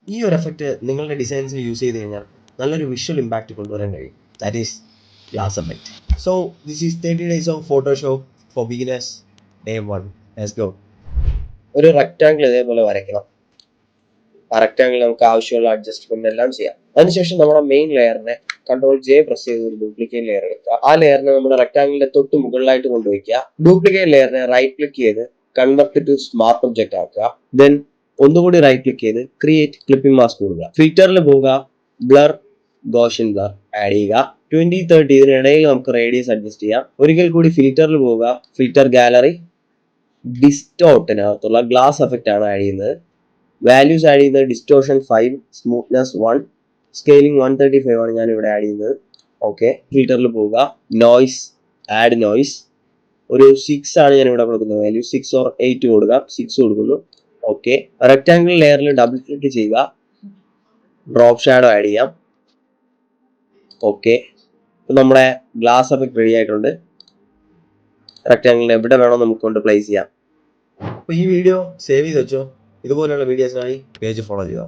ഈ ഒരു എഫക്റ്റ് നിങ്ങളുടെ ഡിസൈൻസിൽ യൂസ് ചെയ്ത് കഴിഞ്ഞാൽ നല്ലൊരു വിഷ്വൽ ഇമ്പാക്റ്റ് കൊണ്ടുവരാൻ കഴിയും. That is glass effect. So this is 30 days of Photoshop for beginners day 1. Let's go. ഒരു റെക്റ്റാങ്കിൾ ഇതേപോലെ വരയ്ക്കണം. ആ റെക്റ്റാങ്കിൾ നമുക്ക് ആവശ്യമുള്ള അഡ്ജസ്റ്റ്മെന്റ് എല്ലാം ചെയ്യാം. അതിനുശേഷം നമ്മുടെ മെയിൻ ലെയറിനെ Ctrl+J പ്രസ് ചെയ്ത് ഒരു ഡ്യൂപ്ലിക്കേറ്റ് ലെയർ എടുക്കുക. ആ ലെയറിനെ നമ്മുടെ റെക്റ്റാങ്കിളിന്റെ തൊട്ട് മുകളിലായിട്ട് കൊണ്ടുവയ്ക്കുക. ഡ്യൂപ്ലിക്കേറ്റ് ലെയറിനെ റൈറ്റ് ക്ലിക്ക് ചെയ്ത് കൺവെർട്ട് ടു സ്മാർട്ട് ഒബ്ജക്റ്റ് ആക്കുക. ദെൻ ഒന്നുകൂടി റൈറ്റ് ക്ലിക്ക് ചെയ്ത് ക്രിയേറ്റ് ക്ലിപ്പിംഗ് മാസ്ക് കൊടുക്കുക. ഫിൽറ്ററിൽ പോവുക, ബ്ലർ, ഗോഷൻ ബ്ലർ ആഡ് ചെയ്യുക. 20-30 ഇതിനിടയിൽ നമുക്ക് റേഡിയസ് അഡ്ജസ്റ്റ് ചെയ്യാം. ഒരിക്കൽ കൂടി ഫിൽറ്ററിൽ പോവുക, ഫിൽറ്റർ ഗാലറി, ഡിസ്റ്റോർട്ടിനകത്തുള്ള ഗ്ലാസ് എഫക്റ്റ് ആണ് ആഡ് ചെയ്യുന്നത്. വാല്യൂസ് ആഡ് ചെയ്യുന്നത് ഡിസ്റ്റോർഷൻ 5, സ്മൂത്ത്നെസ് 1, സ്കെയിലിംഗ് 135 ആണ് ഞാൻ ഇവിടെ ആഡ് ചെയ്യുന്നത്. ഓക്കെ, ഫിൽറ്ററിൽ പോവുക, നോയ്സ്, ആഡ് നോയ്സ്, ഒരു 6 ആണ് ഞാൻ ഇവിടെ കൊടുക്കുന്നത്. വാല്യൂ 6 or 8 കൊടുക്കുക. 6 കൊടുക്കുന്നു. ഓക്കെ, റെക്ടാംഗിൾ ലെയറിൽ ഡബിൾ ക്ലിക്ക് ചെയ്യുക, ഡ്രോപ്പ് ഷാഡോ ആഡ് ചെയ്യാം. ഓക്കെ, നമ്മുടെ ഗ്ലാസ് എഫക്റ്റ് റെഡി ആയിട്ടുണ്ട്. റെക്ടാംഗിളിന് എവിടെ വേണോ നമുക്ക് കൊണ്ട് പ്ലേസ് ചെയ്യാം. അപ്പോൾ ഈ വീഡിയോ സേവ് ചെയ്ത് വെച്ചോ. ഇതുപോലെയുള്ള വീഡിയോസിനായി പേജ് ഫോളോ ചെയ്യുക.